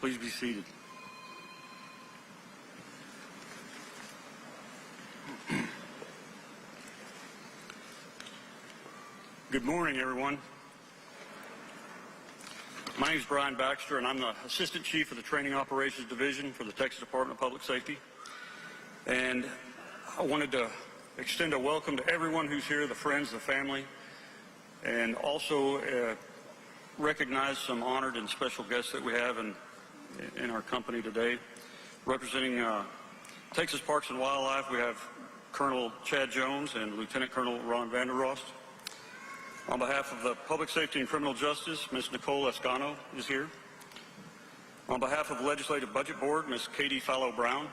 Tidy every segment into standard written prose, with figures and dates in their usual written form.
Please be seated. Good morning, everyone. My name is Brian Baxter, and I'm the Assistant Chief of the Training Operations Division for the Texas Department of Public Safety. And I wanted to extend a welcome to everyone who's here, the friends, the family, and also recognize some honored and special guests that we have in our company today. Representing Texas Parks and Wildlife, we have Colonel Chad Jones and Lieutenant Colonel Ron Vanderrost. On behalf of the Public Safety and Criminal Justice, Ms. Nicole Escano is here. On behalf of the Legislative Budget Board, Ms. Katie Fallow-Brown.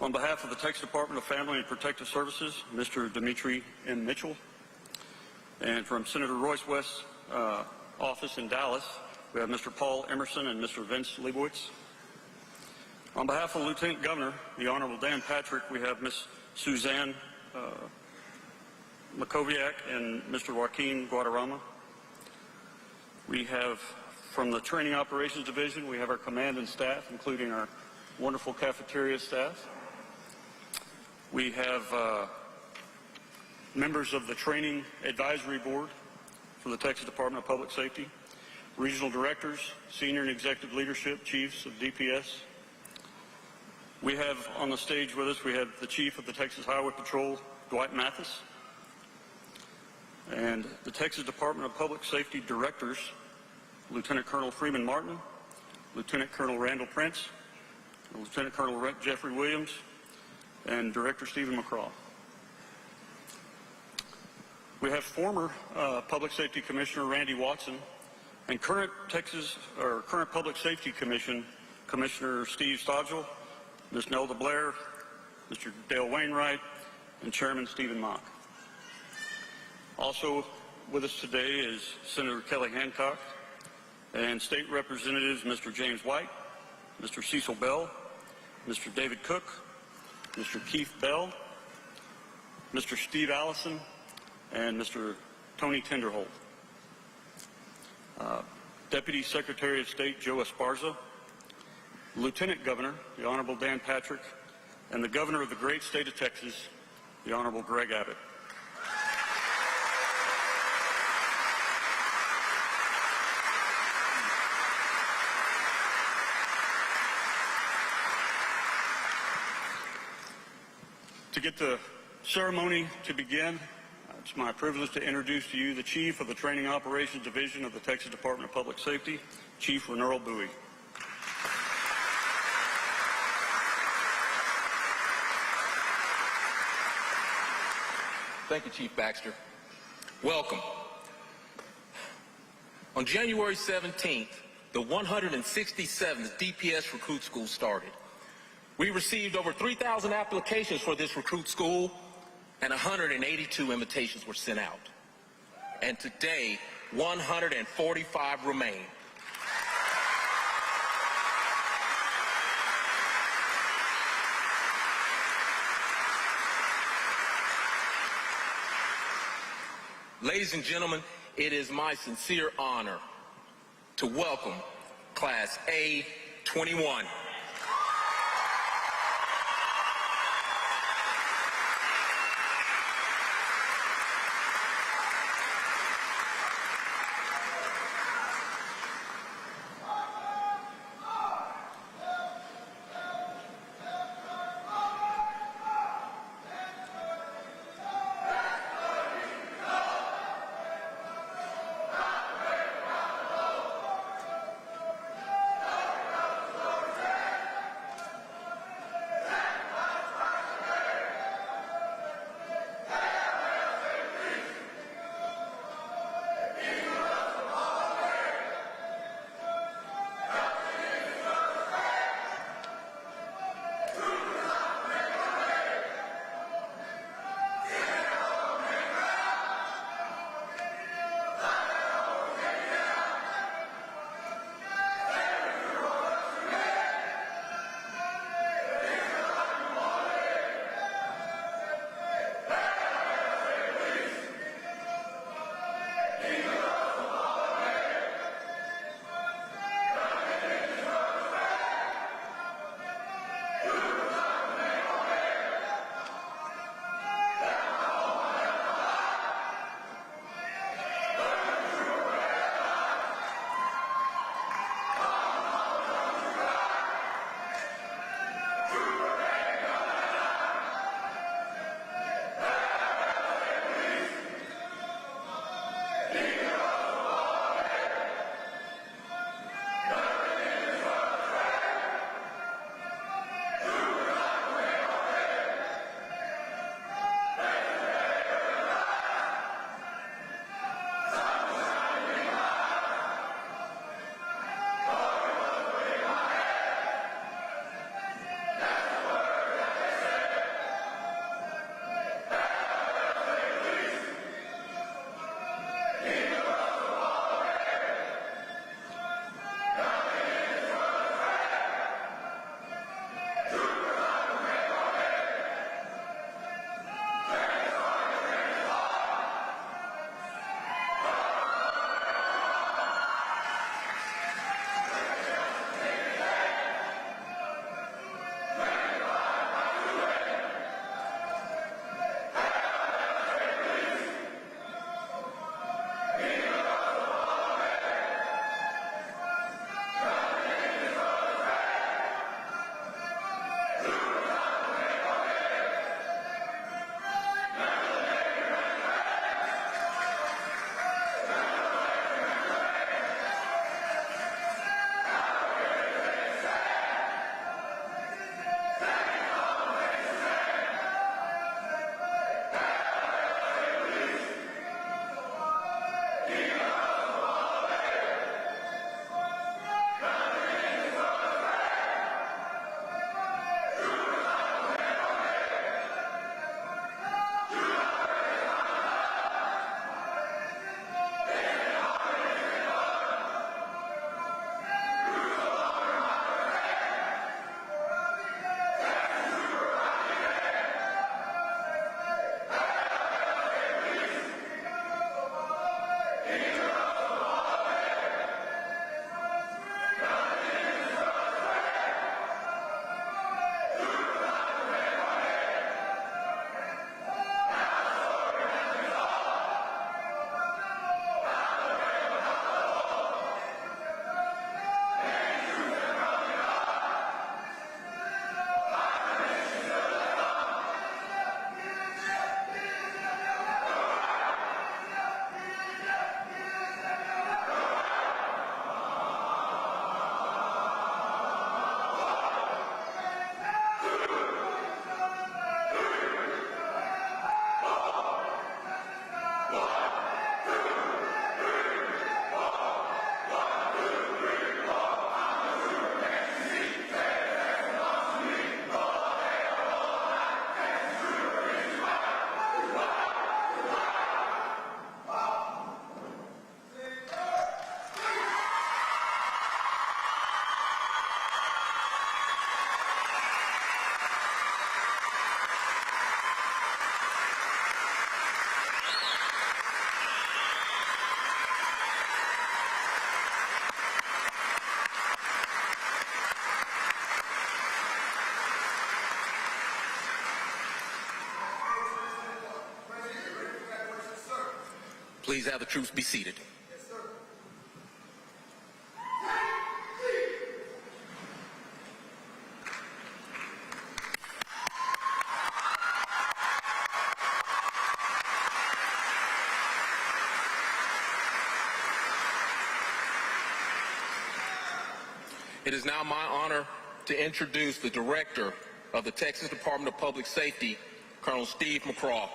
On behalf of the Texas Department of Family and Protective Services, Mr. Dimitri M. Mitchell. And from Senator Royce West's office in Dallas, we have Mr. Paul Emerson and Mr. Vince Leibowitz. On behalf of the Lieutenant Governor, the Honorable Dan Patrick, we have Ms. Suzanne Makoviak and Mr. Joaquin Guadarrama. We have, from the Training Operations Division, we have our command and staff, including our wonderful cafeteria staff. We have members of the Training Advisory Board for the Texas Department of Public Safety, regional directors, senior and executive leadership, chiefs of DPS. We have on the stage with us, we have the Chief of the Texas Highway Patrol, Dwight Mathis, and the Texas Department of Public Safety directors, Lieutenant Colonel Freeman Martin, Lieutenant Colonel Randall Prince, Lieutenant Colonel Jeffrey Williams, and Director Stephen McCraw. We have former Public Safety Commissioner Randy Watson and current Public Safety Commission Commissioner Steve Stodgel, Ms. Nelda Blair, Mr. Dale Wainwright, and Chairman Stephen Mock. Also with us today is Senator Kelly Hancock and State Representatives Mr. James White, Mr. Cecil Bell, Mr. David Cook, Mr. Keith Bell, Mr. Steve Allison, and Mr. Tony Tenderholt. Deputy Secretary of State Joe Esparza, Lieutenant Governor, the Honorable Dan Patrick, and the Governor of the great state of Texas, the Honorable Greg Abbott. To get the ceremony to begin, it's my privilege to introduce to you the Chief of the Training Operations Division of the Texas Department of Public Safety, Chief Renerl Bowie. Thank you, Chief Baxter. Welcome. On January 17th, the 167th DPS Recruit School started. We received over 3,000 applications for this recruit school, and 182 invitations were sent out. And today, 145 remain. Ladies and gentlemen, it is my sincere honor to welcome Class A-21. Please have the troops be seated. It is now my honor to introduce the Director of the Texas Department of Public Safety, Colonel Steve McCraw.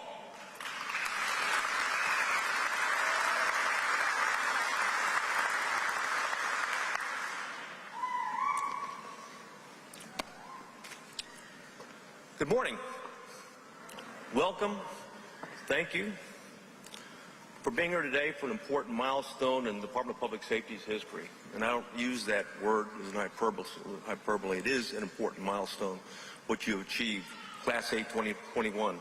Good morning. Welcome. Thank you for being here today for an important milestone in the Department of Public Safety's history. And I don't use that word as an hyperbole. It is an important milestone, what you have achieved, Class A 2021.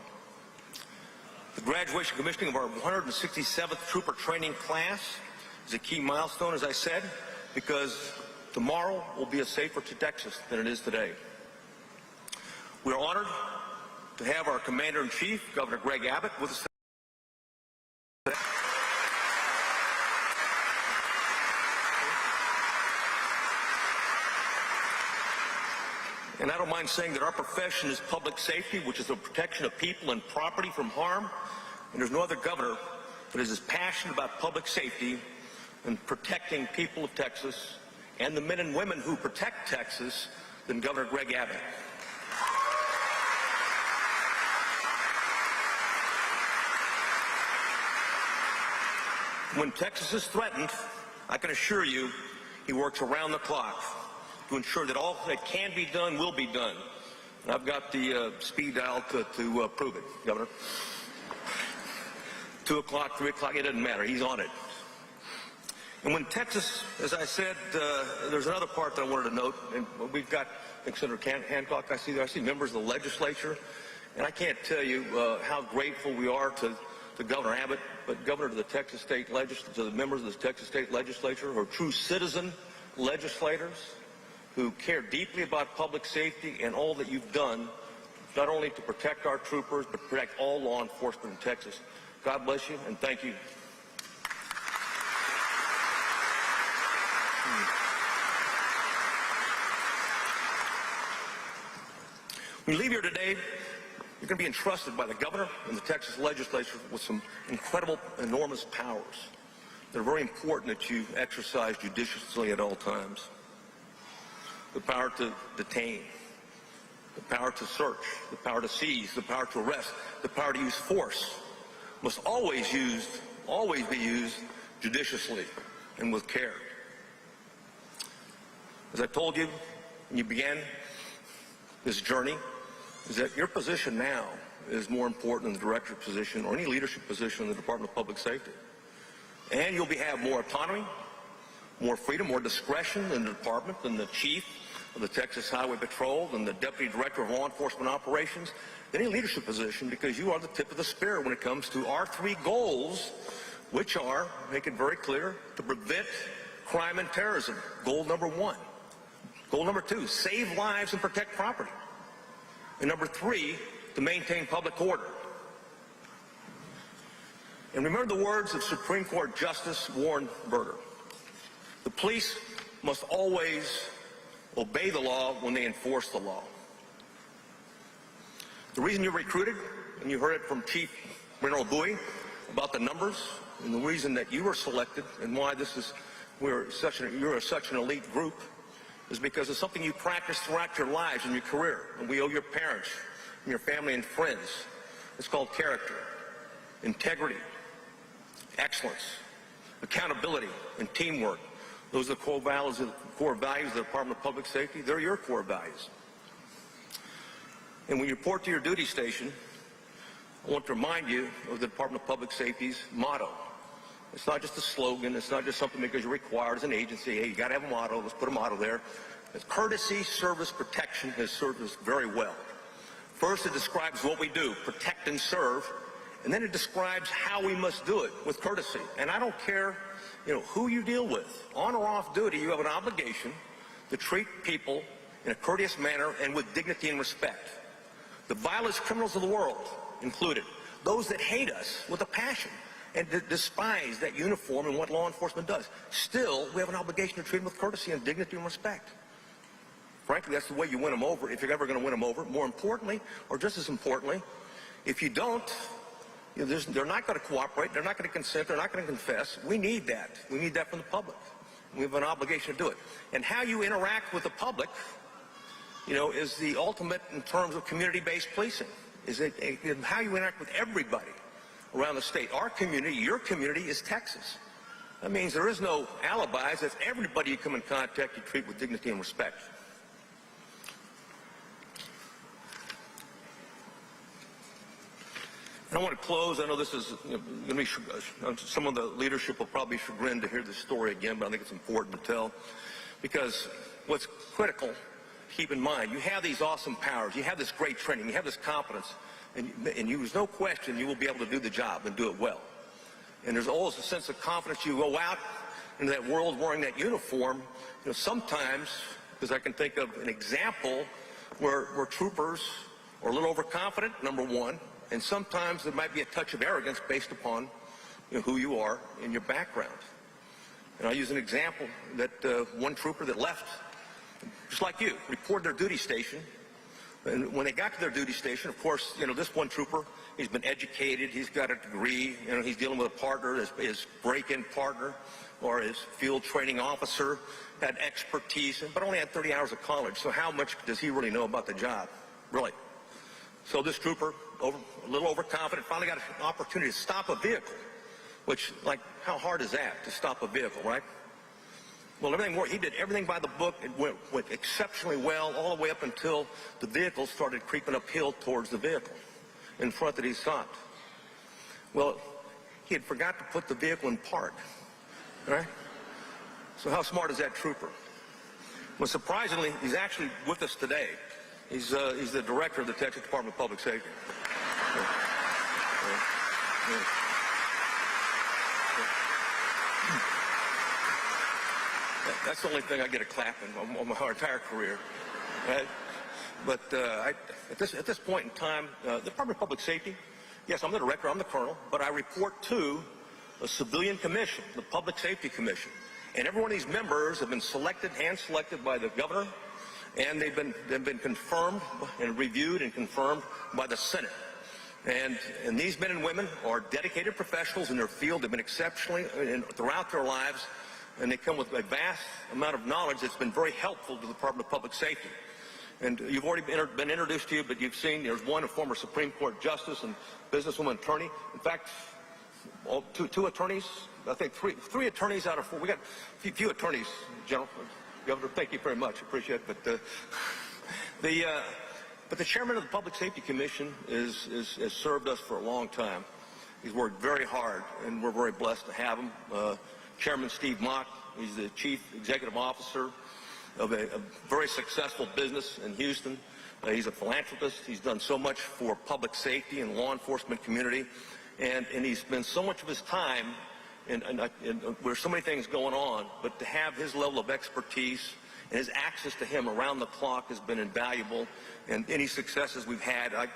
The graduation commissioning of our 167th Trooper Training Class is a key milestone, as I said, because tomorrow will be a safer Texas than it is today. We are honored to have our Commander-in-Chief, Governor Greg Abbott, with us. And I don't mind saying that our profession is public safety, which is the protection of people and property from harm. And there's no other governor that is as passionate about public safety and protecting people of Texas and the men and women who protect Texas than Governor Greg Abbott. When Texas is threatened, I can assure you he works around the clock to ensure that all that can be done will be done. And I've got the speed dial to prove it, Governor. 2 o'clock, 3 o'clock, it doesn't matter. He's on it. And when Texas, as I said, there's another part that I wanted to note. And we've got Senator Hancock, I see there. I see members of the legislature. And I can't tell you how grateful we are to Governor Abbott, but Governor to the Texas State Legislature, to the members of the Texas State Legislature who are true citizen legislators who care deeply about public safety and all that you've done, not only to protect our troopers, but protect all law enforcement in Texas. God bless you, and thank you. When you leave here today, you're going to be entrusted by the governor and the Texas legislature with some incredible, enormous powers that are very important that you exercise judiciously at all times. The power to detain, the power to search, the power to seize, the power to arrest, the power to use force must always be used judiciously and with care. As I told you when you began this journey, is that your position now is more important than the director position or any leadership position in the Department of Public Safety. And you'll have more autonomy, more freedom, more discretion in the department than the chief of the Texas Highway Patrol and the deputy director of law enforcement operations, than any leadership position, because you are the tip of the spear when it comes to our 3 goals, which are, make it very clear, to prevent crime and terrorism, goal number 1. Goal number 2, save lives and protect property. And number 3, to maintain public order. And remember the words of Supreme Court Justice Warren Burger. The police must always obey the law when they enforce the law. The reason you're recruited, and you heard it from Chief General Bowie about the numbers, and the reason that you were selected and why you're such an elite group, is because it's something you practice throughout your lives and your career. And we owe your parents and your family and friends. It's called character, integrity, excellence, accountability, and teamwork. Those are the core values of the Department of Public Safety. They're your core values. And when you report to your duty station, I want to remind you of the Department of Public Safety's motto. It's not just a slogan. It's not just something because you're required as an agency. Hey, you got to have a motto. Let's put a motto there. It's courtesy, service, protection has served us very well. First, it describes what we do, protect and serve, and then it describes how we must do it with courtesy. And I don't care, who you deal with. On or off duty, you have an obligation to treat people in a courteous manner and with dignity and respect. The vilest criminals of the world included, those that hate us with a passion, and despise that uniform and what law enforcement does. Still, we have an obligation to treat them with courtesy and dignity and respect. Frankly, that's the way you win them over, if you're ever going to win them over. More importantly, or just as importantly, if you don't, they're not going to cooperate, they're not going to consent, they're not going to confess. We need that. We need that from the public. We have an obligation to do it. And how you interact with the public, is the ultimate in terms of community-based policing. Is how you interact with everybody around the state. Our community, your community, is Texas. That means there is no alibis. That's everybody you come in contact, you treat with dignity and respect. And I want to close. I know this is going to be, some of the leadership will probably be chagrined to hear this story again, but I think it's important to tell, because what's critical, keep in mind, you have these awesome powers, you have this great training, you have this competence, and there's no question you will be able to do the job and do it well. And there's always a sense of confidence. You go out into that world wearing that uniform. Sometimes, because I can think of an example where troopers are a little overconfident, number one, and sometimes there might be a touch of arrogance based upon who you are and your background. And I'll use an example that one trooper that left, just like you, reported their duty station. And when they got to their duty station, of course, this one trooper, he's been educated, he's got a degree, he's dealing with a partner, his break-in partner or his field training officer had expertise, but only had 30 hours of college. So how much does he really know about the job? Really? So this trooper, a little overconfident, finally got an opportunity to stop a vehicle, which, how hard is that, to stop a vehicle, right? Well, he did everything by the book. It went exceptionally well all the way up until the vehicle started creeping uphill towards the vehicle in front that he stopped. Well, he had forgot to put the vehicle in park, right? So how smart is that trooper? Well, surprisingly, he's actually with us today. He's the director of the Texas Department of Public Safety. That's the only thing I get a clap in on my entire career. Right? But at this point in time, the Department of Public Safety, yes, I'm the director, I'm the colonel, but I report to a civilian commission, the Public Safety Commission. And every one of these members have been hand-selected by the governor, and they've been confirmed and reviewed and confirmed by the Senate. And these men and women are dedicated professionals in their field. They've been exceptionally throughout their lives, and they come with a vast amount of knowledge that's been very helpful to the Department of Public Safety. And you've already been introduced to you, but you've seen there's one, a former Supreme Court justice and businesswoman attorney. In fact, two attorneys, I think three attorneys out of four. We got a few attorneys, General. Governor, thank you very much. Appreciate it. But the chairman of the Public Safety Commission has served us for a long time. He's worked very hard, and we're very blessed to have him. Chairman Steve Mock, he's the chief executive officer of a very successful business in Houston. He's a philanthropist. He's done so much for public safety and law enforcement community, and he spends so much of his time and there's so many things going on, but to have his level of expertise and his access to him around the clock has been invaluable. And any successes we've had, I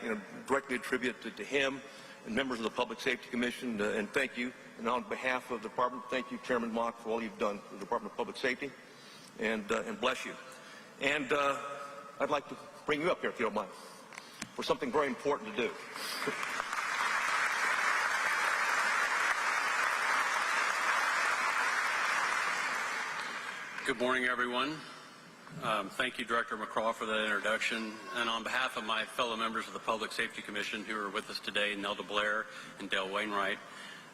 directly attribute to him and members of the Public Safety Commission. And thank you. And on behalf of the department, thank you, Chairman Mock, for all you've done for the Department of Public Safety. And bless you. And I'd like to bring you up here, if you don't mind, for something very important to do. Good morning, everyone. Thank you, Director McCraw, for that introduction. And on behalf of my fellow members of the Public Safety Commission who are with us today, Nelda Blair and Dale Wainwright,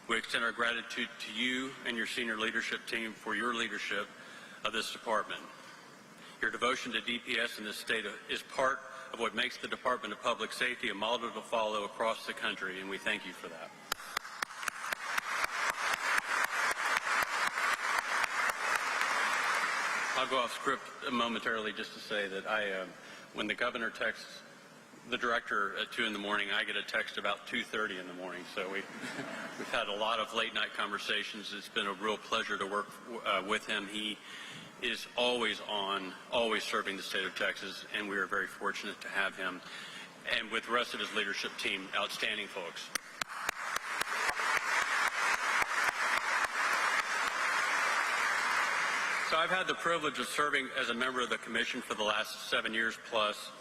we extend our gratitude to you and your senior leadership team for your leadership of this department. Your devotion to DPS in this state is part of what makes the Department of Public Safety a model to follow across the country, and we thank you for that. I'll go off script momentarily just to say that when the governor texts the director at 2 in the morning, I get a text about 2:30 in the morning. So we've had a lot of late night conversations. It's been a real pleasure to work with him. He is always on, always serving the state of Texas, and we are very fortunate to have him. And with the rest of his leadership team, outstanding folks. So I've had the privilege of serving as a member of the commission for the last 7 years plus,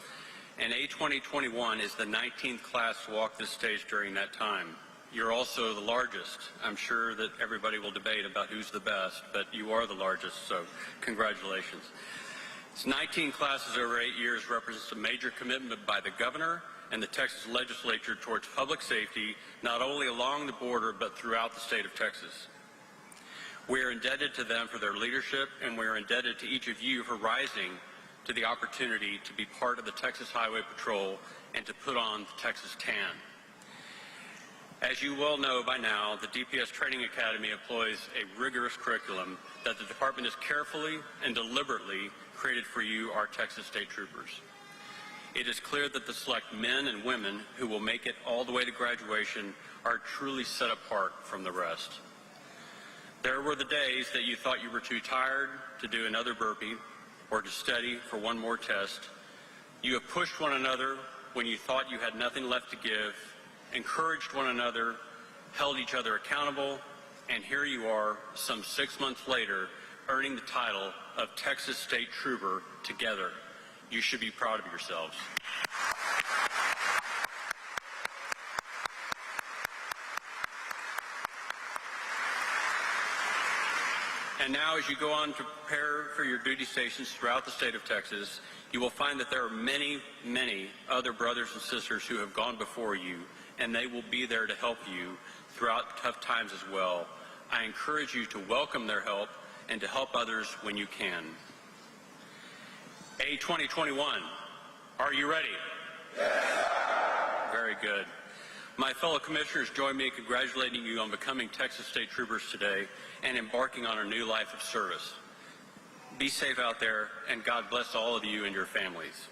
and A2021 is the 19th class to walk this stage during that time. You're also the largest. I'm sure that everybody will debate about who's the best, but you are the largest, so congratulations. It's 19 classes over 8 years represents a major commitment by the governor and the Texas legislature towards public safety, not only along the border, but throughout the state of Texas. We are indebted to them for their leadership, and we are indebted to each of you for rising to the opportunity to be part of the Texas Highway Patrol and to put on the Texas tan. As you well know by now, the DPS Training Academy employs a rigorous curriculum that the department has carefully and deliberately created for you, our Texas State Troopers. It is clear that the select men and women who will make it all the way to graduation are truly set apart from the rest. There were the days that you thought you were too tired to do another burpee or to study for one more test. You have pushed one another when you thought you had nothing left to give, encouraged one another, held each other accountable, and here you are, some 6 months later, earning the title of Texas State Trooper together. You should be proud of yourselves. And now, as you go on to prepare for your duty stations throughout the state of Texas, you will find that there are many, many other brothers and sisters who have gone before you, and they will be there to help you throughout tough times as well. I encourage you to welcome their help and to help others when you can. A2021, are you ready? Yes. Very good. My fellow commissioners, join me in congratulating you on becoming Texas State Troopers today and embarking on a new life of service. Be safe out there, and God bless all of you and your families.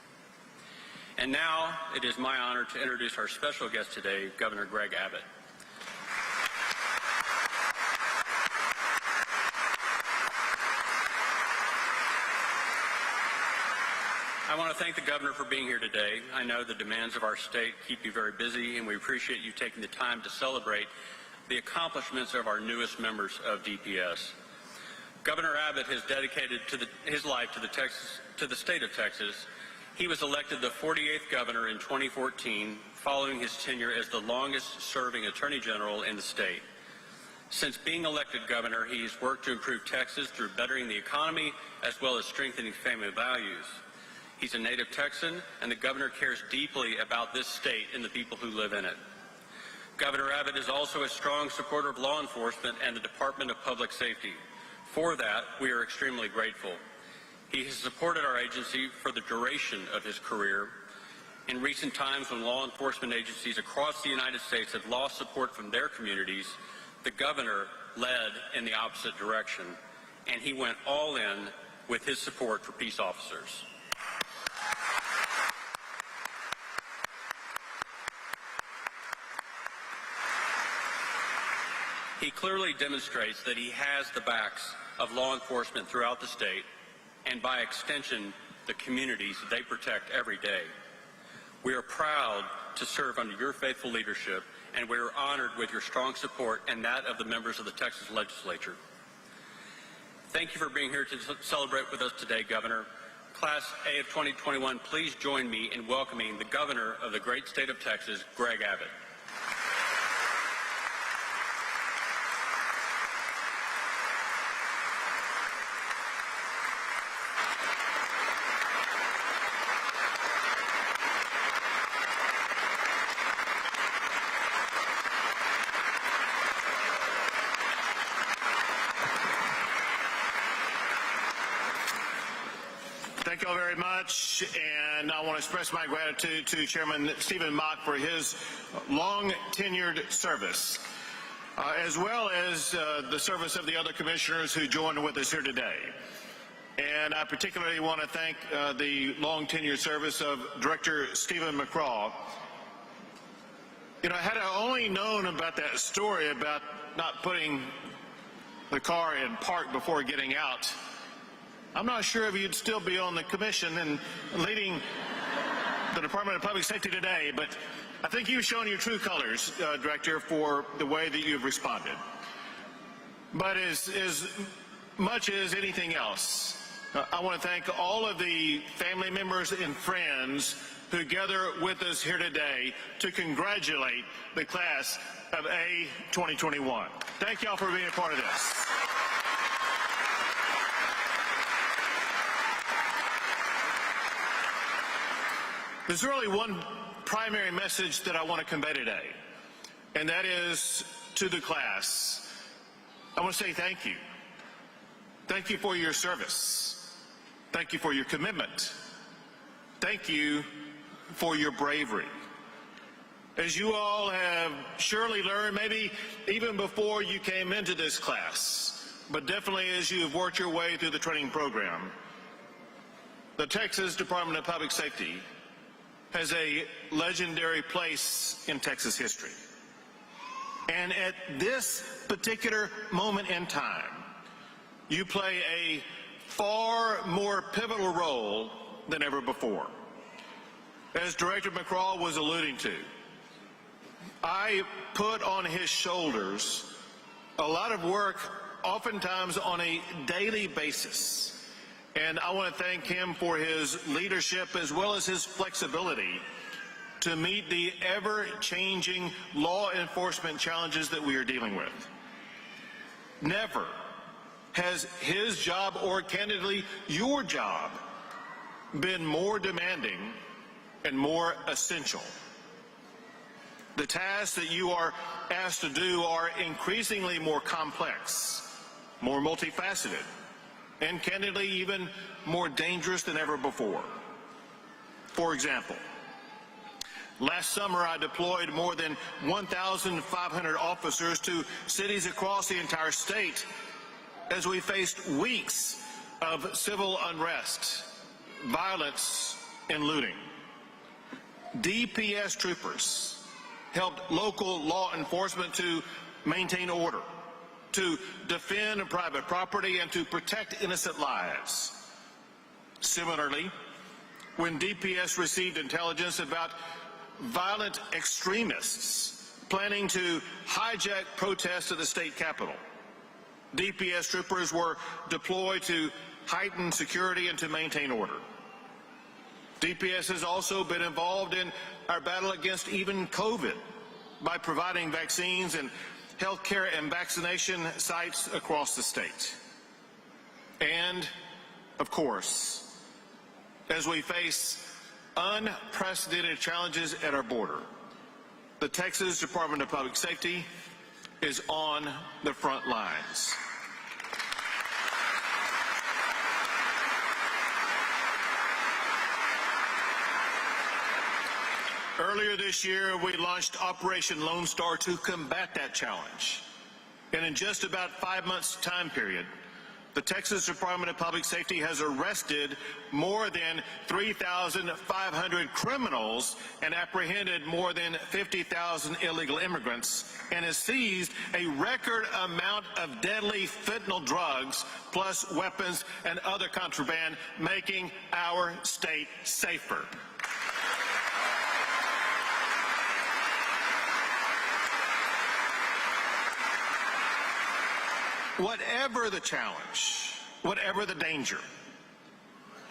And now, it is my honor to introduce our special guest today, Governor Greg Abbott. I want to thank the governor for being here today. I know the demands of our state keep you very busy, and we appreciate you taking the time to celebrate the accomplishments of our newest members of DPS. Governor Abbott has dedicated his life to the state of Texas. He was elected the 48th governor in 2014, following his tenure as the longest-serving attorney general in the state. Since being elected governor, he's worked to improve Texas through bettering the economy as well as strengthening family values. He's a native Texan, and the governor cares deeply about this state and the people who live in it. Governor Abbott is also a strong supporter of law enforcement and the Department of Public Safety. For that, we are extremely grateful. He has supported our agency for the duration of his career. In recent times, when law enforcement agencies across the United States have lost support from their communities, the governor led in the opposite direction, and he went all in with his support for peace officers. He clearly demonstrates that he has the backs of law enforcement throughout the state, and by extension, the communities that they protect every day. We are proud to serve under your faithful leadership, and we are honored with your strong support and that of the members of the Texas legislature. Thank you for being here to celebrate with us today, Governor. Class A of 2021, please join me in welcoming the governor of the great state of Texas, Greg Abbott. Thank you all very much, and I want to express my gratitude to Chairman Stephen Mock for his long-tenured service, as well as the service of the other commissioners who joined with us here today. And I particularly want to thank the long-tenured service of Director Stephen McCraw. You know, had I only known about that story about not putting the car in park before getting out, I'm not sure if you'd still be on the commission and leading the Department of Public Safety today, but I think you've shown your true colors, Director, for the way that you've responded. But as much as anything else, I want to thank all of the family members and friends who gather with us here today to congratulate the class of A 2021. Thank y'all for being a part of this. There's really one primary message that I want to convey today, and that is to the class. I want to say thank you. Thank you for your service. Thank you for your commitment. Thank you for your bravery. As you all have surely learned, maybe even before you came into this class, but definitely as you have worked your way through the training program, the Texas Department of Public Safety has a legendary place in Texas history. And at this particular moment in time, you play a far more pivotal role than ever before. As Director McCraw was alluding to, I put on his shoulders a lot of work, oftentimes on a daily basis. And I want to thank him for his leadership as well as his flexibility to meet the ever-changing law enforcement challenges that we are dealing with. Never has his job, or candidly your job, been more demanding and more essential. The tasks that you are asked to do are increasingly more complex, more multifaceted, and candidly even more dangerous than ever before. For example, last summer I deployed more than 1,500 officers to cities across the entire state as we faced weeks of civil unrest, violence, and looting. DPS troopers helped local law enforcement to maintain order, to defend private property, and to protect innocent lives. Similarly, when DPS received intelligence about violent extremists planning to hijack protests at the state capitol, DPS troopers were deployed to heighten security and to maintain order. DPS has also been involved in our battle against even COVID by providing vaccines and healthcare and vaccination sites across the state. And, of course, as we face unprecedented challenges at our border, the Texas Department of Public Safety is on the front lines. Earlier this year, we launched Operation Lone Star to combat that challenge. And in just about 5 months' time period, the Texas Department of Public Safety has arrested more than 3,500 criminals and apprehended more than 50,000 illegal immigrants, and has seized a record amount of deadly fentanyl drugs, plus weapons and other contraband, making our state safer. Whatever the challenge, whatever the danger,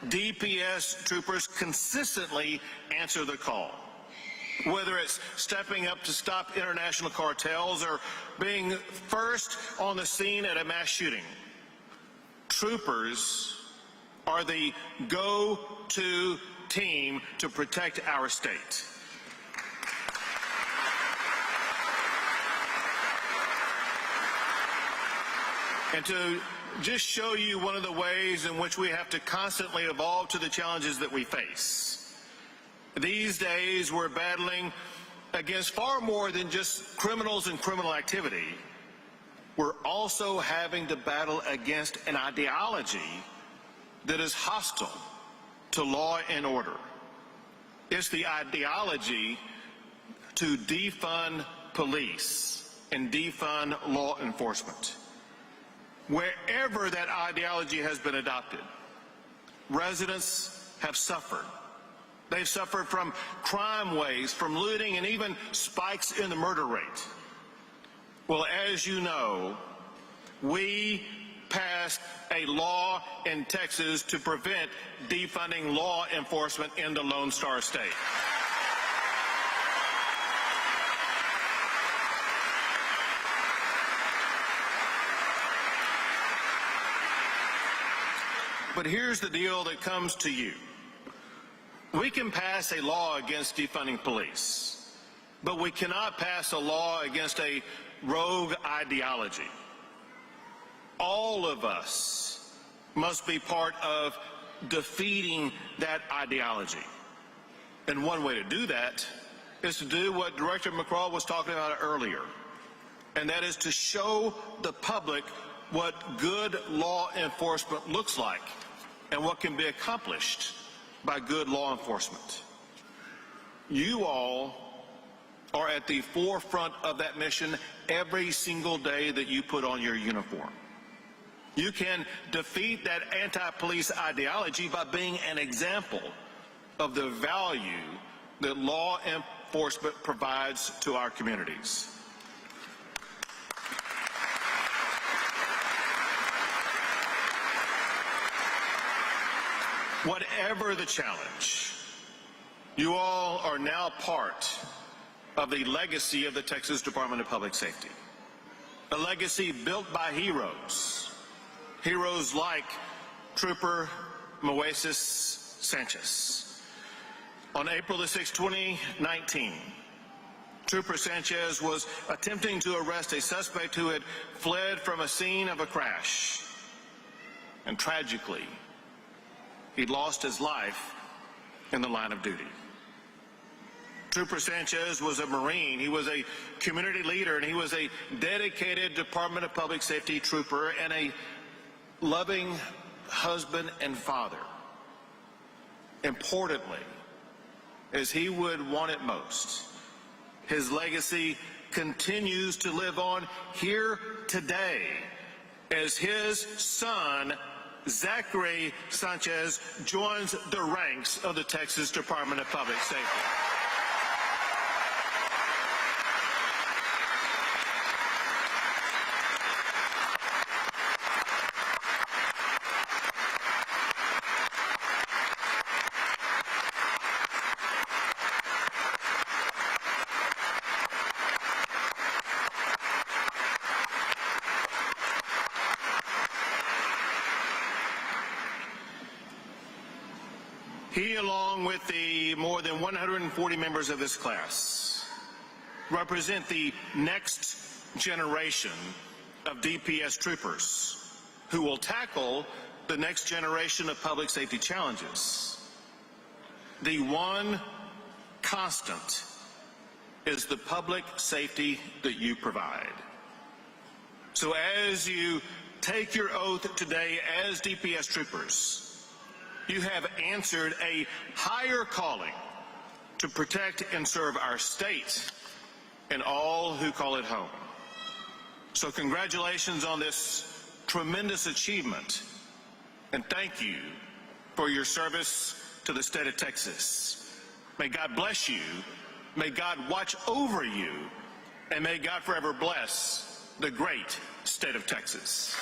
DPS troopers consistently answer the call. Whether it's stepping up to stop international cartels or being first on the scene at a mass shooting, troopers are the go-to team to protect our state. And to just show you one of the ways in which we have to constantly evolve to the challenges that we face. These days, we're battling against far more than just criminals and criminal activity. We're also having to battle against an ideology that is hostile to law and order. It's the ideology to defund police and defund law enforcement. Wherever that ideology has been adopted, residents have suffered. They've suffered from crime waves, from looting, and even spikes in the murder rate. Well, as you know, we passed a law in Texas to prevent defunding law enforcement in the Lone Star State. But here's the deal that comes to you. We can pass a law against defunding police, but we cannot pass a law against a rogue ideology. All of us must be part of defeating that ideology. And one way to do that is to do what Director McCraw was talking about earlier, and that is to show the public what good law enforcement looks like and what can be accomplished by good law enforcement. You all are at the forefront of that mission every single day that you put on your uniform. You can defeat that anti-police ideology by being an example of the value that law enforcement provides to our communities. Whatever the challenge, you all are now part of the legacy of the Texas Department of Public Safety. A legacy built by heroes. Heroes like Trooper Moises Sanchez. On April the 6th, 2019, Trooper Sanchez was attempting to arrest a suspect who had fled from a scene of a crash. And tragically, he lost his life in the line of duty. Trooper Sanchez was a Marine. He was a community leader, and he was a dedicated Department of Public Safety trooper and a loving husband and father. Importantly, as he would want it most, his legacy continues to live on here today as his son, Zachary Sanchez, joins the ranks of the Texas Department of Public Safety. He, along with the more than 140 members of this class, represent the next generation of DPS troopers who will tackle the next generation of public safety challenges. The one constant is the public safety that you provide. So as you take your oath today as DPS troopers, you have answered a higher calling to protect and serve our state and all who call it home. So congratulations on this tremendous achievement, and thank you for your service to the state of Texas. May God bless you, may God watch over you, and may God forever bless the great state of Texas.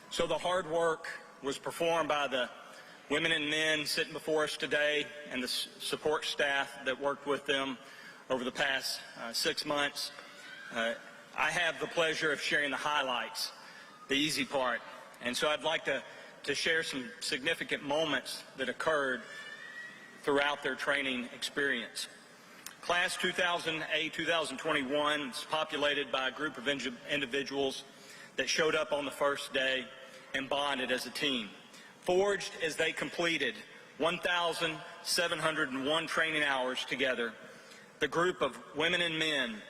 So the hard work was performed by the women and men sitting before us today and the support staff that worked with them over the past 6 months. I have the pleasure of sharing the highlights, the easy part. And so I'd like to share some significant moments that occurred throughout their training experience. Class 2008-2021 is populated by a group of individuals that showed up on the first day and bonded as a team, forged as they completed 1,701 training hours together. The group of women and men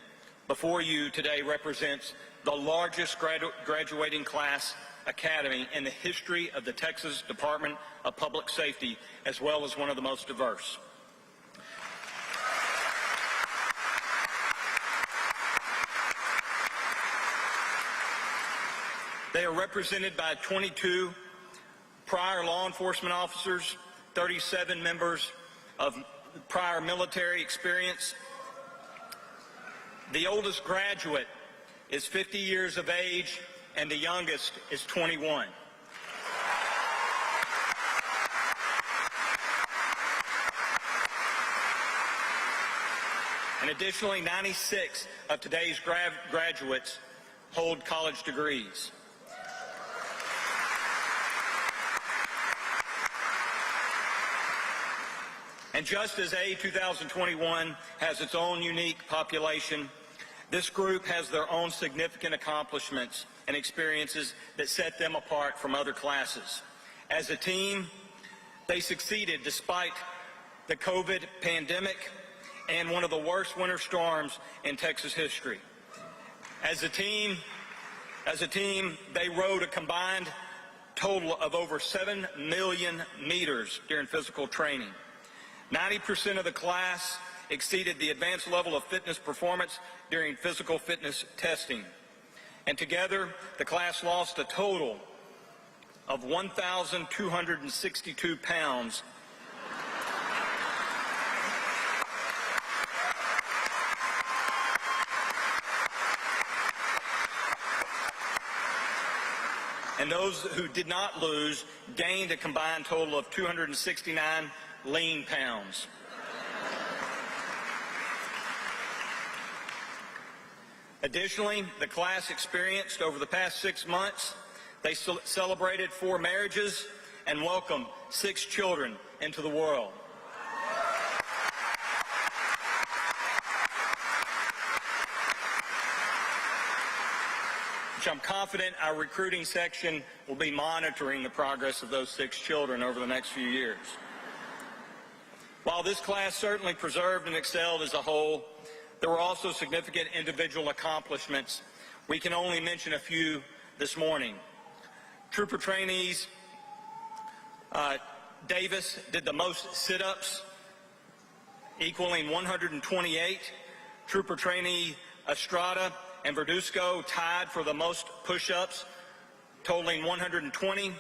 before you today represents the largest graduating class academy in the history of the Texas Department of Public Safety, as well as one of the most diverse. They are represented by 22 prior law enforcement officers, 37 members of prior military experience. The oldest graduate is 50 years of age, and the youngest is 21. And additionally, 96 of today's graduates hold college degrees. And just as A 2021 has its own unique population, this group has their own significant accomplishments and experiences that set them apart from other classes. As a team, they succeeded despite the COVID pandemic and one of the worst winter storms in Texas history. As a team, they rode a combined total of over 7 million meters during physical training. 90% of the class exceeded the advanced level of fitness performance during physical fitness testing. And together, the class lost a total of 1,262 pounds and those who did not lose gained a combined total of 269 lean pounds. Additionally, the class experienced over the past 6 months, they celebrated 4 marriages and welcomed 6 children into the world. Which I'm confident our recruiting section will be monitoring the progress of those 6 children over the next few years. While this class certainly preserved and excelled as a whole, there were also significant individual accomplishments. We can only mention a few this morning. Trooper trainees Davis did the most sit-ups, equaling 128. Trooper trainee Estrada and Verduzco tied for the most push-ups, totaling 120.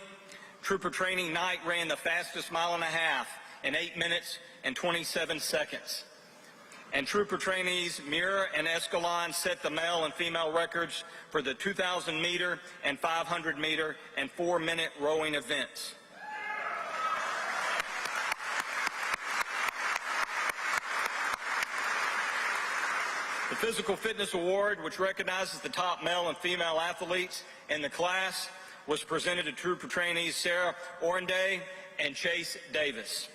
Trooper trainee Knight ran the fastest mile-and-a-half in 8 minutes and 27 seconds. And trooper trainees Muir and Escalon set the male and female records for the 2,000-meter and 500-meter and 4-minute rowing events. The Physical Fitness Award, which recognizes the top male and female athletes in the class, was presented to trooper trainees Sarah Orenday and Chase Davis.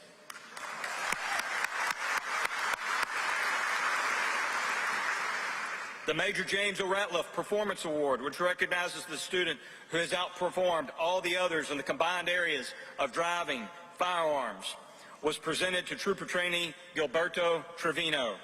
The Major James O. Ratliff Performance Award, which recognizes the student who has outperformed all the others in the combined areas of driving, firearms, was presented to trooper trainee Gilberto Trevino.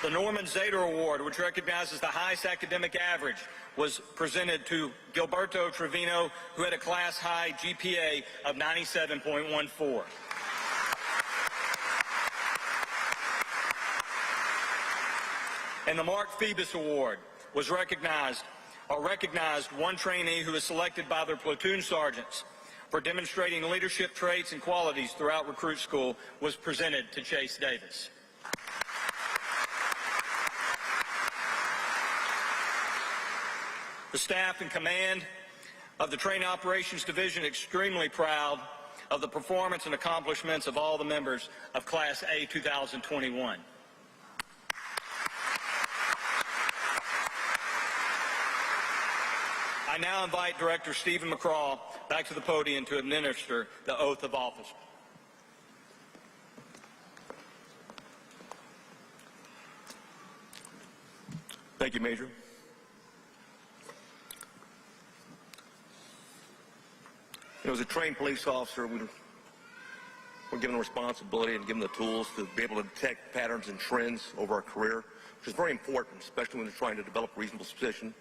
The Norman Zader Award, which recognizes the highest academic average, was presented to Gilberto Trevino, who had a class-high GPA of 97.14. And the Mark Phoebus Award was recognized one trainee who was selected by their platoon sergeants for demonstrating leadership traits and qualities throughout recruit school was presented to Chase Davis. The staff and command of the Training Operations Division extremely proud of the performance and accomplishments of all the members of Class A 2021. I now invite Director Stephen McCraw back to the podium to administer the oath of office. Thank you, Major. As a trained police officer, we're we're given the responsibility and given the tools to be able to detect patterns and trends over our career, which is very important, especially when you're trying to develop reasonable suspicion,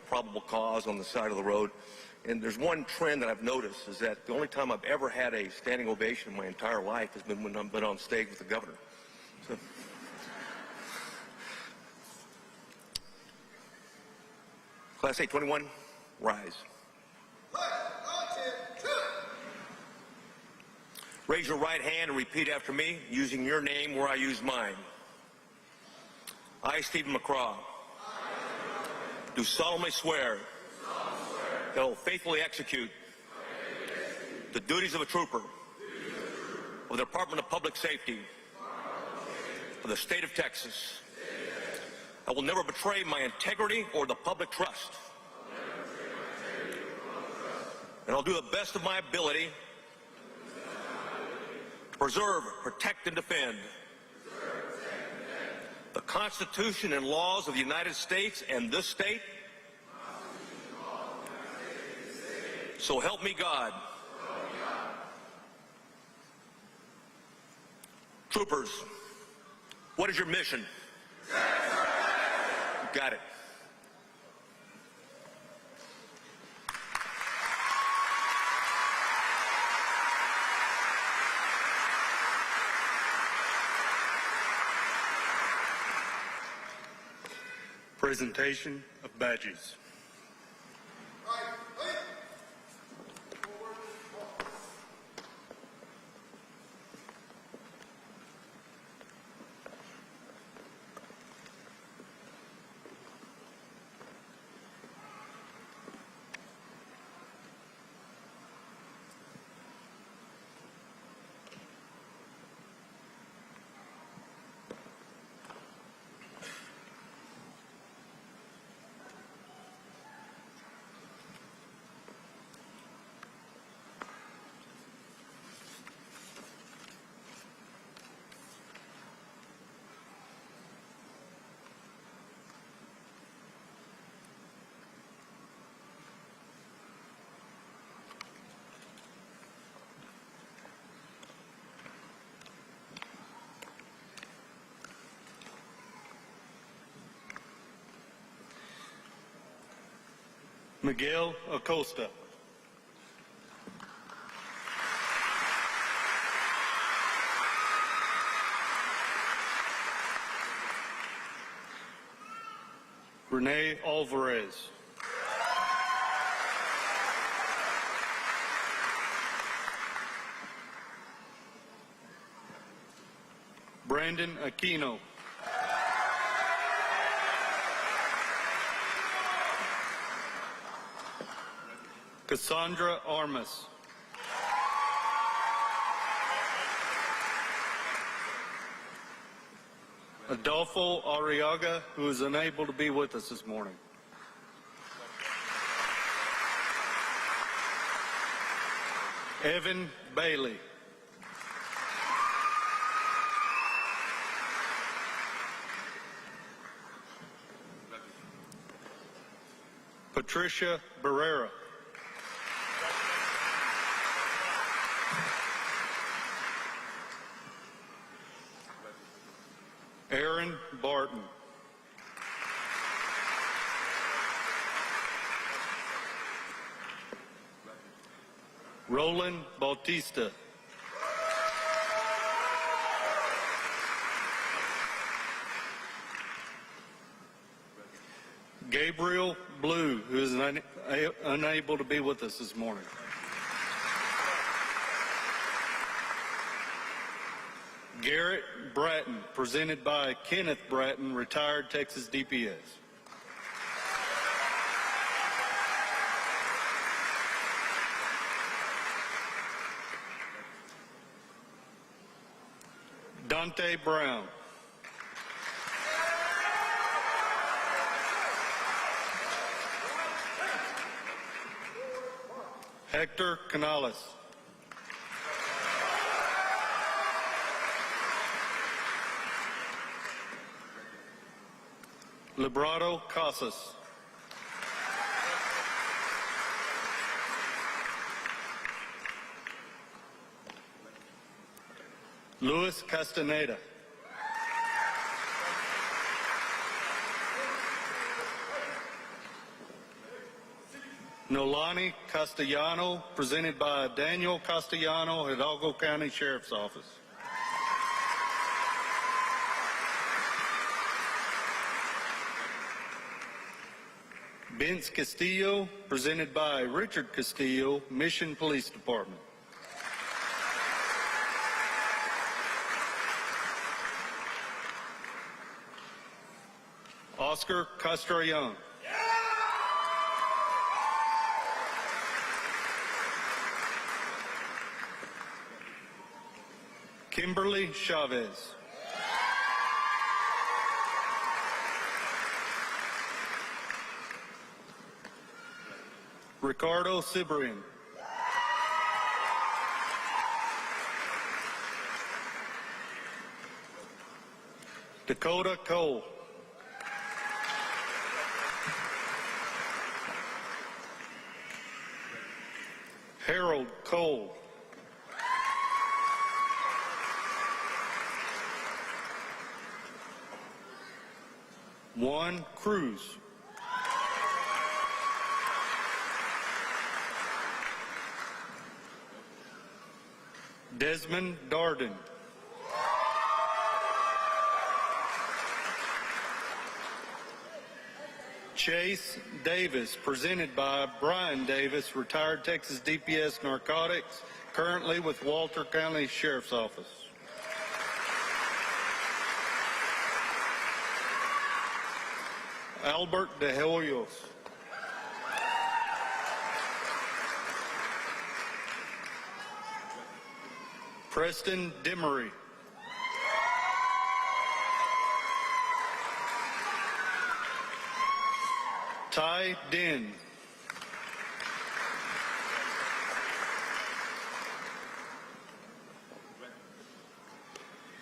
probable cause on the side of the road. And there's one trend that I've noticed is that the only time I've ever had a standing ovation in my entire life has been when I've been on stage with the governor. So, Class 821, rise. Raise your right hand and repeat after me, using your name where I use mine. I, Stephen McCraw, do solemnly swear that I will faithfully execute the duties of a trooper of the Department of Public Safety of the state of Texas. I will never betray my integrity or the public trust. And I'll do the best of my ability to preserve, protect, and defend the Constitution and laws of the United States and this state. So help me God. Troopers, what is your mission? You got it. Presentation of badges. Miguel Acosta. Renee Alvarez. Brandon Aquino. Cassandra Armas. Adolfo Arriaga, who is unable to be with us this morning. Evan Bailey. Patricia Barrera. Aaron Barton. Roland Bautista. Gabriel Blue, who is unable to be with us this morning. Garrett Bratton, presented by Kenneth Bratton, retired Texas DPS. Dante Brown. Hector Canales. Librado Casas. Luis Castaneda. Nolani Castellano, presented by Daniel Castellano, Hidalgo County Sheriff's Office. Vince Castillo, presented by Richard Castillo, Mission Police Department. Oscar Castrillon. Kimberly Chavez. Ricardo Cibrian. Dakota Cole. Harold Cole. Juan Cruz. Desmond Darden. Chase Davis, presented by Brian Davis, retired Texas DPS Narcotics, currently with Walter County Sheriff's Office. Albert De Hoyos. Preston Demery. Ty Din.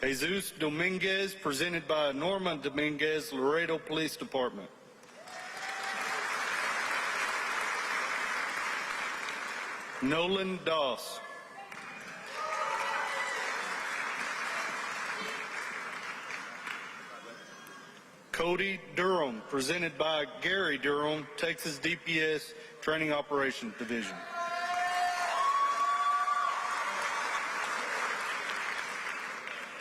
Jesus Dominguez, presented by Norma Dominguez, Laredo Police Department. Nolan Doss. Cody Durham, presented by Gary Durham, Texas DPS Training Operations Division.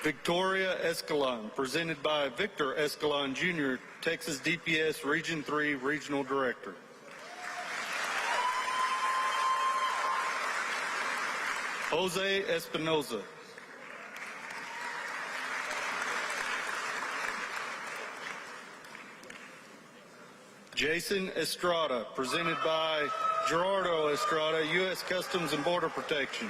Victoria Escalon, presented by Victor Escalon Jr., Texas DPS Region 3 Regional Director. Jose Espinoza. Jason Estrada, presented by Gerardo Estrada, U.S. Customs and Border Protection.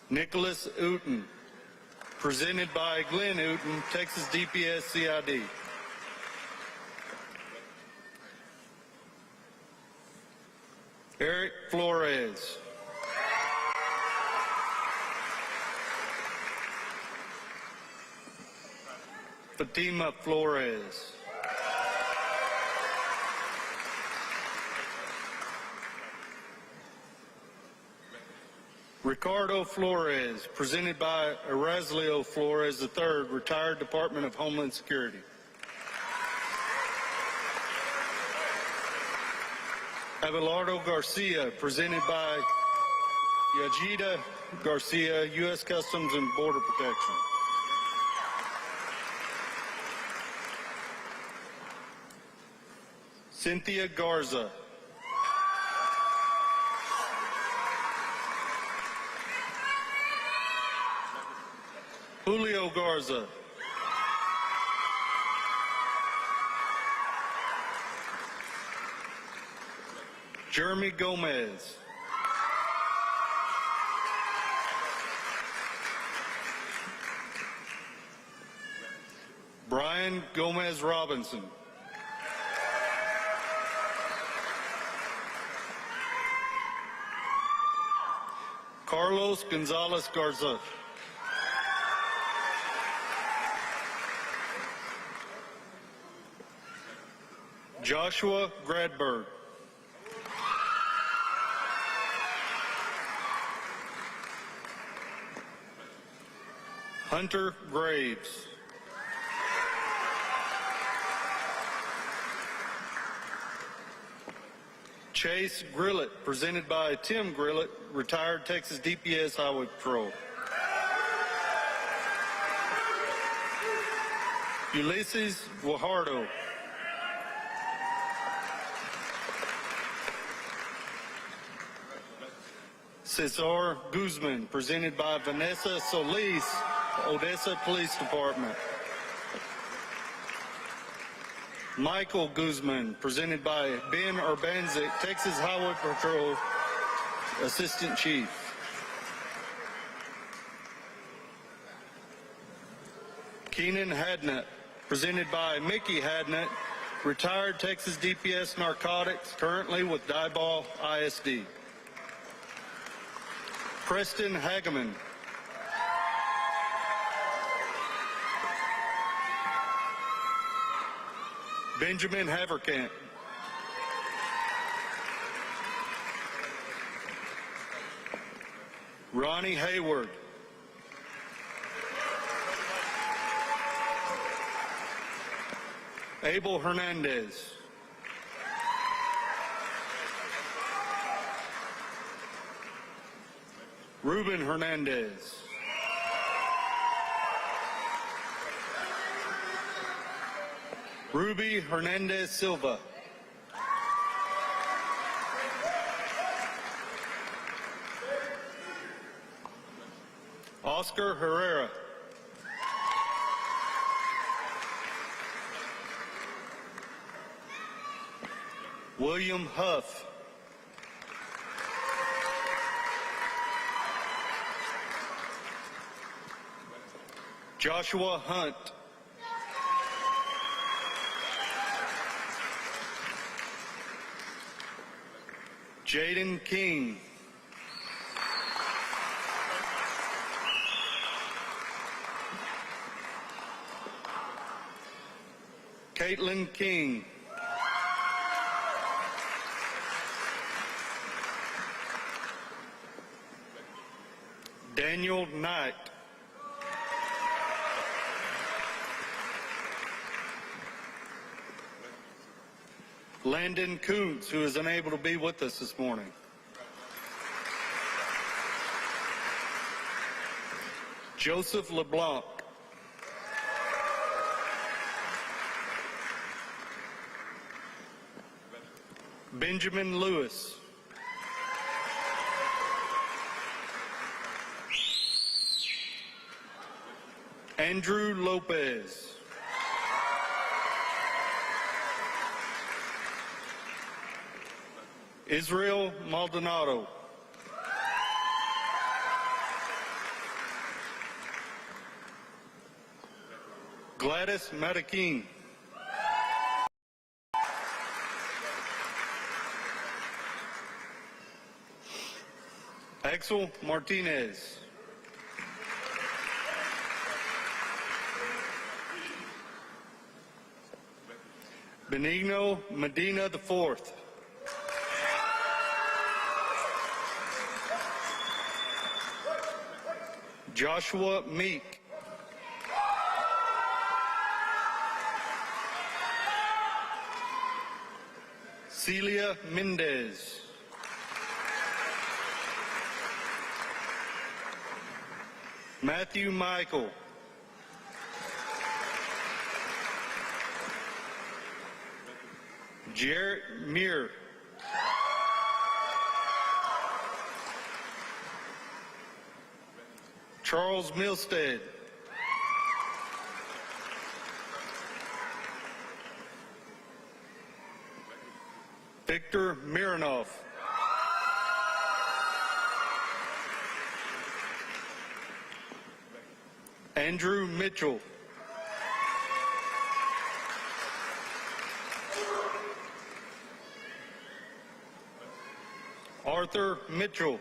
Nicholas Uten, presented by Glenn Uten, Texas DPS CID. Eric Flores. Fatima Flores. Ricardo Flores, presented by Erasio Flores III, retired Department of Homeland Security. Abelardo Garcia, presented by Yajida Garcia, U.S. Customs and Border Protection. Cynthia Garza. Julio Garza. Jeremy Gomez. Brian Gomez Robinson. Carlos Gonzalez Garza. Joshua Gradberg. Hunter Graves. Chase Grillett, presented by Tim Grillett, retired Texas DPS Highway Patrol. Ulysses Guajardo. Cesar Guzman, presented by Vanessa Solis, Odessa Police Department. Michael Guzman, presented by Ben Urbanzik, Texas Highway Patrol Assistant Chief. Keenan Hadnett, presented by Mickey Hadnett, retired Texas DPS Narcotics, currently with Diboll ISD. Preston Hageman. Benjamin Haverkamp. Ronnie Hayward. Abel Hernandez. Ruben Hernandez. Ruby Hernandez Silva. Oscar Herrera. William Huff. Joshua Hunt. Jaden King. Caitlin King. Daniel Knight. Landon Koontz, who is unable to be with us this morning. Joseph LeBlanc. Benjamin Lewis. Andrew Lopez. Israel Maldonado. Gladys Matakin. Axel Martinez. Benigno Medina IV. Joshua Meek. Celia Mendez. Matthew Michael. Jarrett Muir. Charles Milstead. Victor Mironov. Andrew Mitchell. Arthur Mitchell.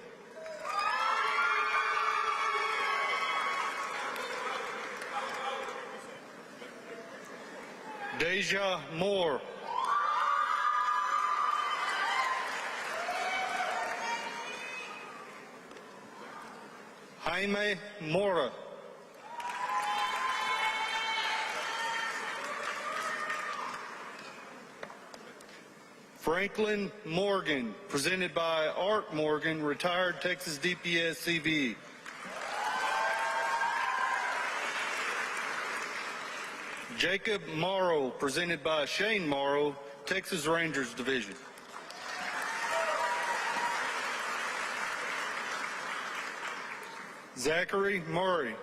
Deja Moore. Jaime Mora. Franklin Morgan, presented by Art Morgan, retired Texas DPS CV. Jacob Morrow, presented by Shane Morrow, Texas Rangers Division. Zachary Murray.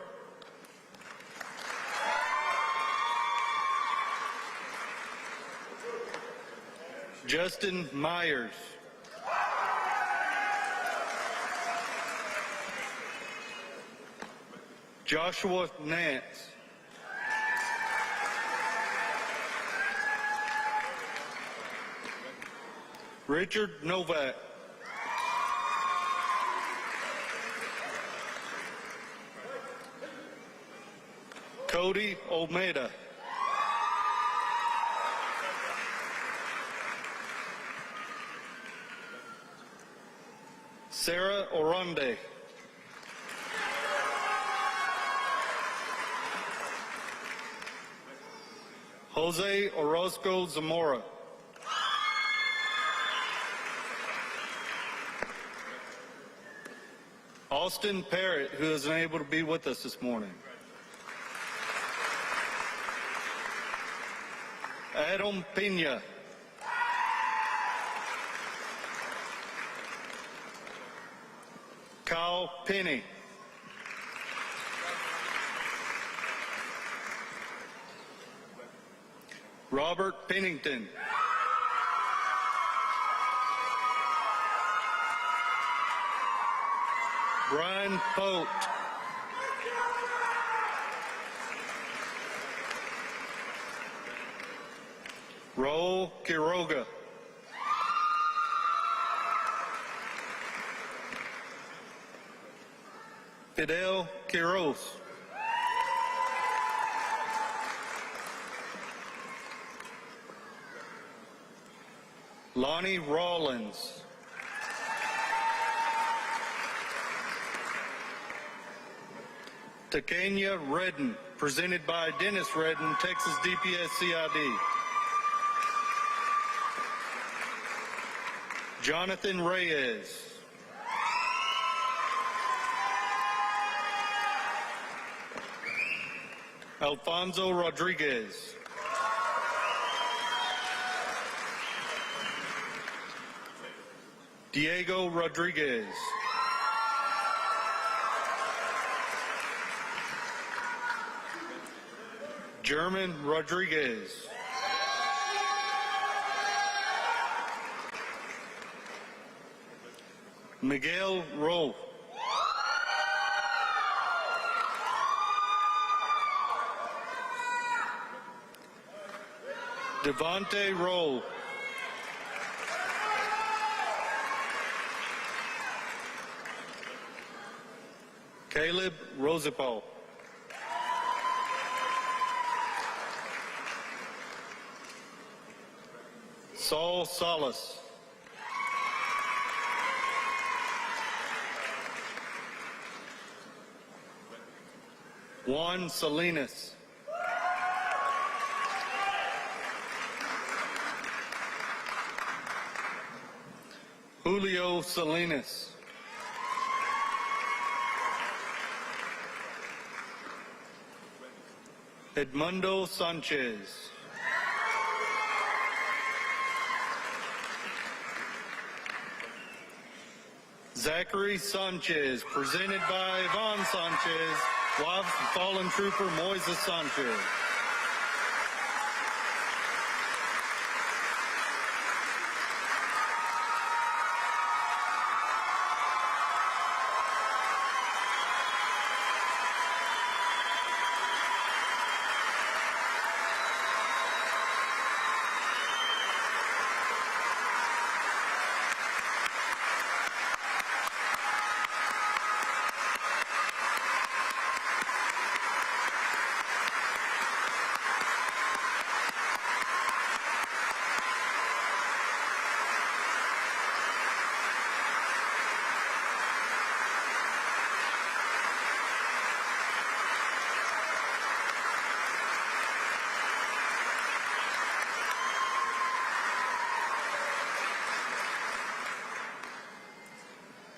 Justin Myers. Joshua Nance. Richard Novak. Cody Olmeda. Sarah Oronde. Jose Orozco Zamora. Austin Parrott, who is unable to be with us this morning. Adam Pena. Kyle Penny. Robert Pennington. Brian Pote. Raul Quiroga. Fidel Quiroz. Lonnie Rawlins. Takenya Redden, presented by Dennis Redden, Texas DPS CID. Jonathan Reyes. Alfonso Rodriguez. Diego Rodriguez. German Rodriguez. Miguel Rowe. Devontae Rowe. Caleb Rosapol. Saul Salas. Juan Salinas. Julio Salinas. Edmundo Sanchez. Zachary Sanchez, presented by Yvonne Sanchez, wife of fallen trooper Moises Sanchez.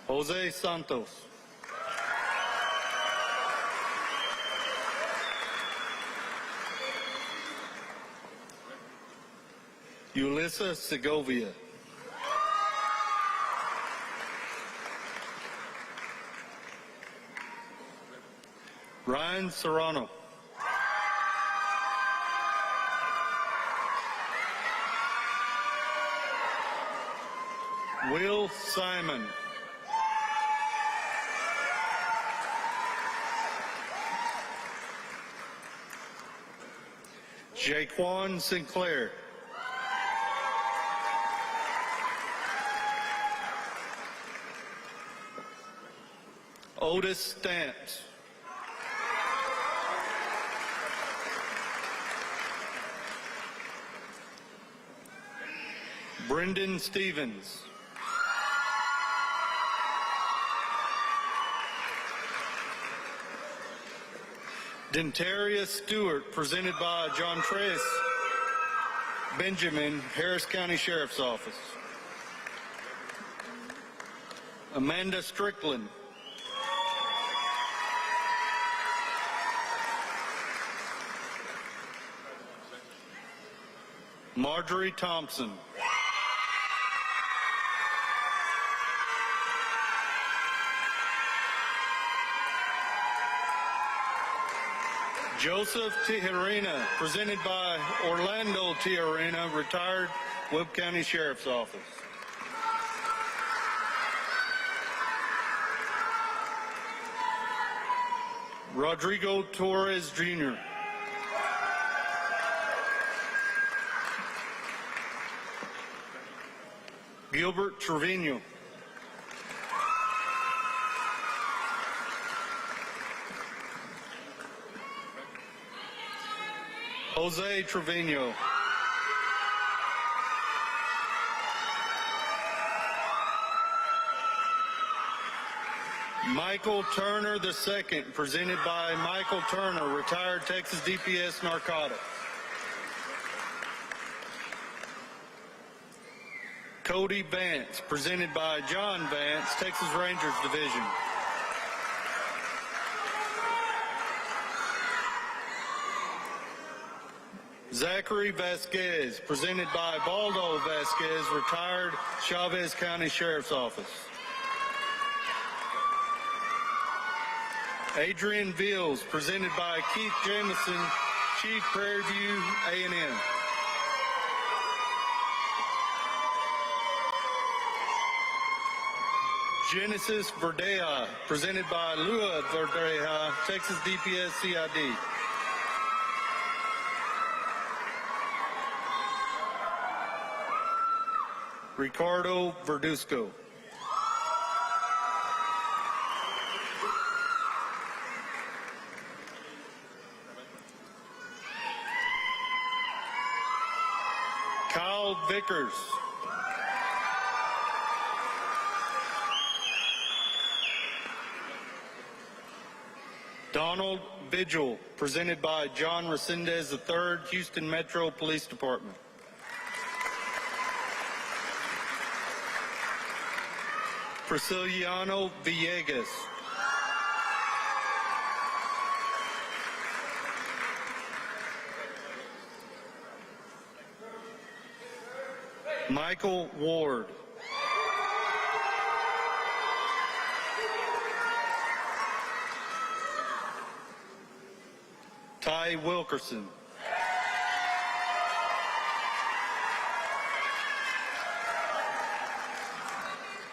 Jose Santos. Ulissa Segovia. Ryan Serrano. Will Simon. Jaquan Sinclair. Otis Stamps. Brendan Stevens. Dentaria Stewart, presented by John Trace Benjamin, Harris County Sheriff's Office. Amanda Strickland. Marjorie Thompson. Joseph Tijerina, presented by Orlando Tijerina, retired Webb County Sheriff's Office. Rodrigo Torres Jr. Gilbert Trevino. Jose Trevino. Michael Turner II, presented by Michael Turner, retired Texas DPS Narcotics. Cody Vance, presented by John Vance, Texas Rangers Division. Zachary Vasquez, presented by Baldo Vasquez, retired Chavez County Sheriff's Office. Adrian Vills, presented by Keith Jamison, Chief Prairie View A&M. Genesis Verdeja, presented by Lua Verdeja, Texas DPS CID. Ricardo Verduzco. Kyle Vickers. Donald Vigil, presented by John Resendez III, Houston Metro Police Department. Prisciliano Villegas. Michael Ward. Ty Wilkerson.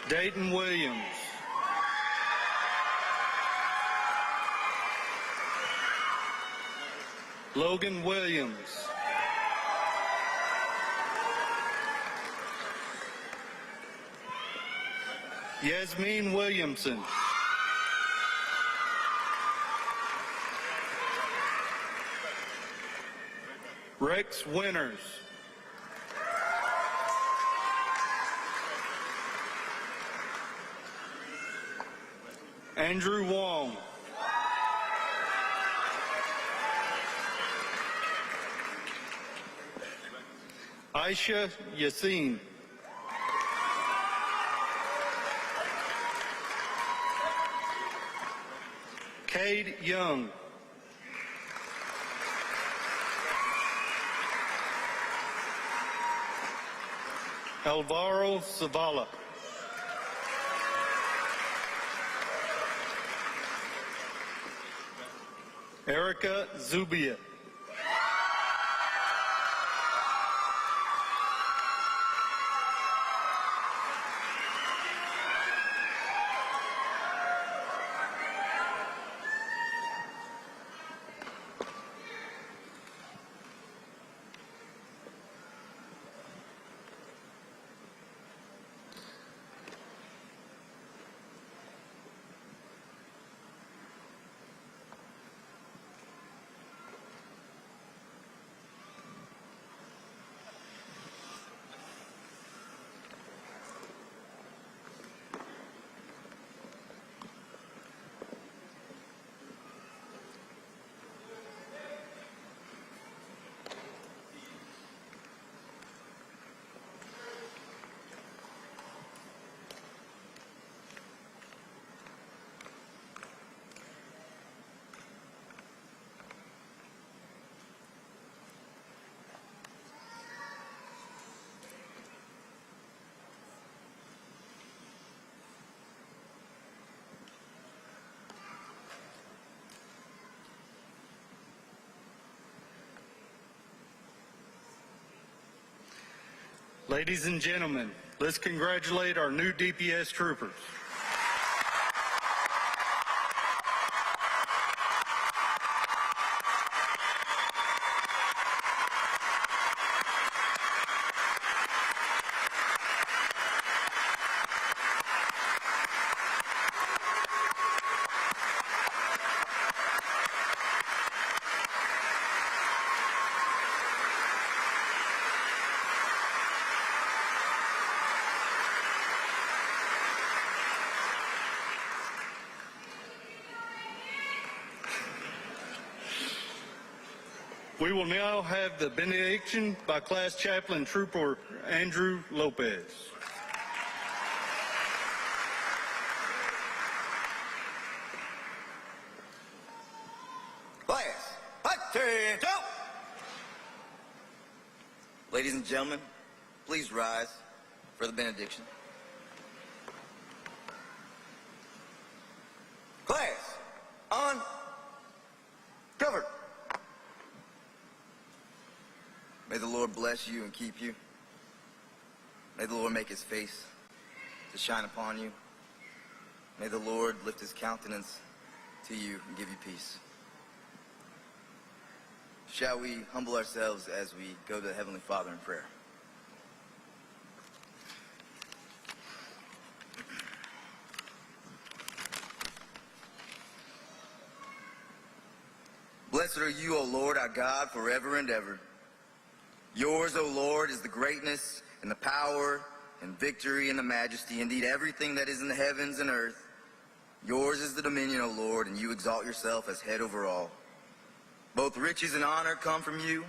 Dayton Williams. Logan Williams. Yasmin Williamson. Rex Winters. Andrew Wong. Aisha Yassin. Cade Young. Alvaro Zavala. Erica Zubia. Ladies and gentlemen, let's congratulate our new DPS troopers. We will now have the benediction by Class Chaplain Trooper Andrew Lopez. Class, attention! Ladies and gentlemen, please rise for the benediction. Class, on, covered. May the Lord bless you and keep you. May the Lord make his face to shine upon you. May the Lord lift his countenance to you and give you peace. Shall we humble ourselves as we go to the Heavenly Father in prayer? Blessed are you, O Lord, our God, forever and ever. Yours, O Lord, is the greatness and the power and victory and the majesty, indeed everything that is in the heavens and earth. Yours is the dominion, O Lord, and you exalt yourself as head over all. Both riches and honor come from you,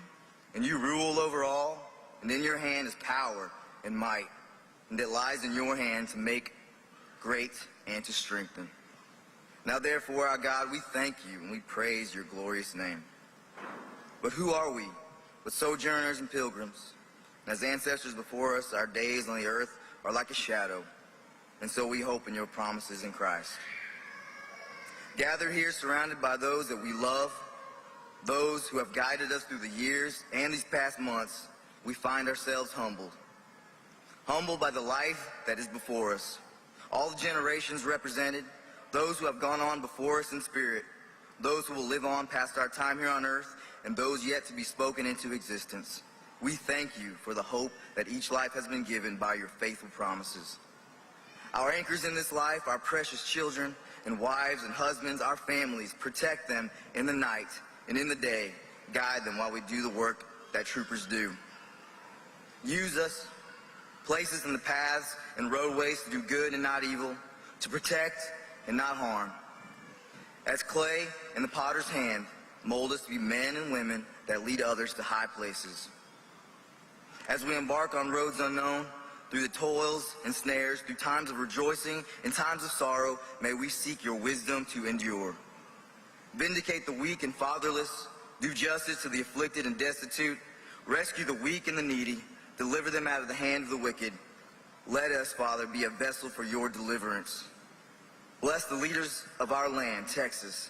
and you rule over all, and in your hand is power and might, and it lies in your hand to make great and to strengthen. Now therefore, our God, we thank you and we praise your glorious name. But who are we but sojourners and pilgrims? And as ancestors before us, our days on the earth are like a shadow, and so we hope in your promises in Christ. Gathered here surrounded by those that we love, those who have guided us through the years and these past months, we find ourselves humbled. Humbled by the life that is before us. All the generations represented, those who have gone on before us in spirit, those who will live on past our time here on earth, and those yet to be spoken into existence. We thank you for the hope that each life has been given by your faithful promises. Our anchors in this life, our precious children and wives and husbands, our families, protect them in the night and in the day. Guide them while we do the work that troopers do. Use us, place us in the paths and roadways to do good and not evil, to protect and not harm. As clay in the potter's hand, mold us to be men and women that lead others to high places. As we embark on roads unknown, through the toils and snares, through times of rejoicing and times of sorrow, may we seek your wisdom to endure. Vindicate the weak and fatherless. Do justice to the afflicted and destitute. Rescue the weak and the needy. Deliver them out of the hand of the wicked. Let us, Father, be a vessel for your deliverance. Bless the leaders of our land, Texas.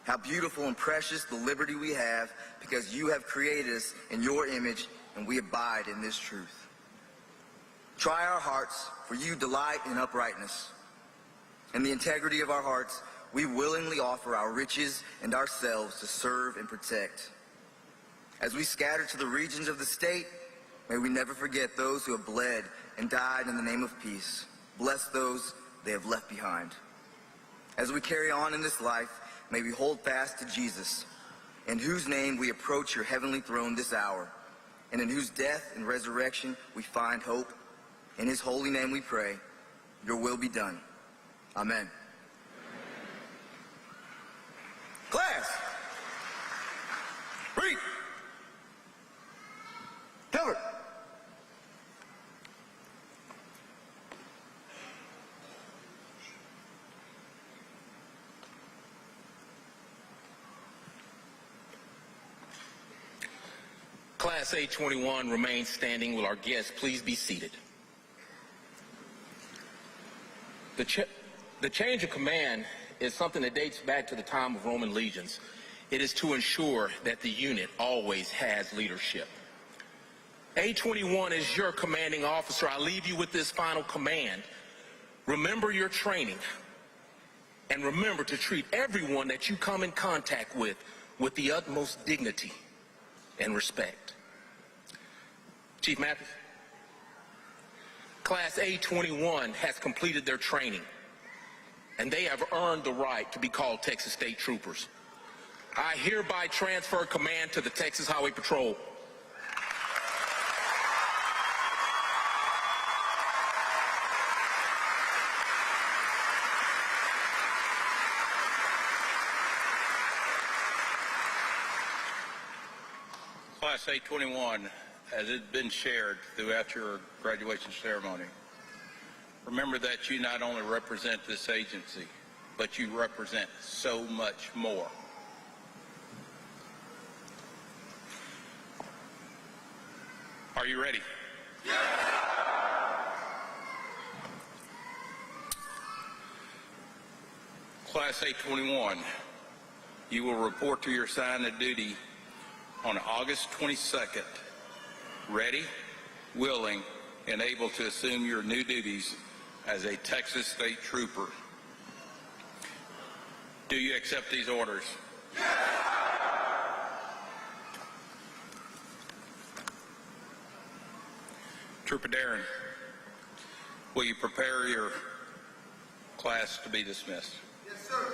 How beautiful and precious the liberty we have because you have created us in your image and we abide in this truth. Try our hearts, for you delight in uprightness. In the integrity of our hearts, we willingly offer our riches and ourselves to serve and protect. As we scatter to the regions of the state, may we never forget those who have bled and died in the name of peace. Bless those they have left behind. As we carry on in this life, may we hold fast to Jesus, in whose name we approach your heavenly throne this hour, and in whose death and resurrection we find hope. In his holy name we pray, your will be done. Amen. Class, read. Cover. Class A21 remains standing. Will our guests please be seated? The change of command is something that dates back to the time of Roman legions. It is to ensure that the unit always has leadership. A21 is your commanding officer. I leave you with this final command. Remember your training, and remember to treat everyone that you come in contact with the utmost dignity and respect. Chief Mathis, Class A21 has completed their training, and they have earned the right to be called Texas State Troopers. I hereby transfer command to the Texas Highway Patrol. Class A21, as it's been shared throughout your graduation ceremony, remember that you not only represent this agency, but you represent so much more. Are you ready? Yes. Class A21, you will report to your assigned duty on August 22nd, ready, willing, and able to assume your new duties as a Texas State Trooper. Do you accept these orders? Yes. Trooper Darren, will you prepare your class to be dismissed? Yes, sir.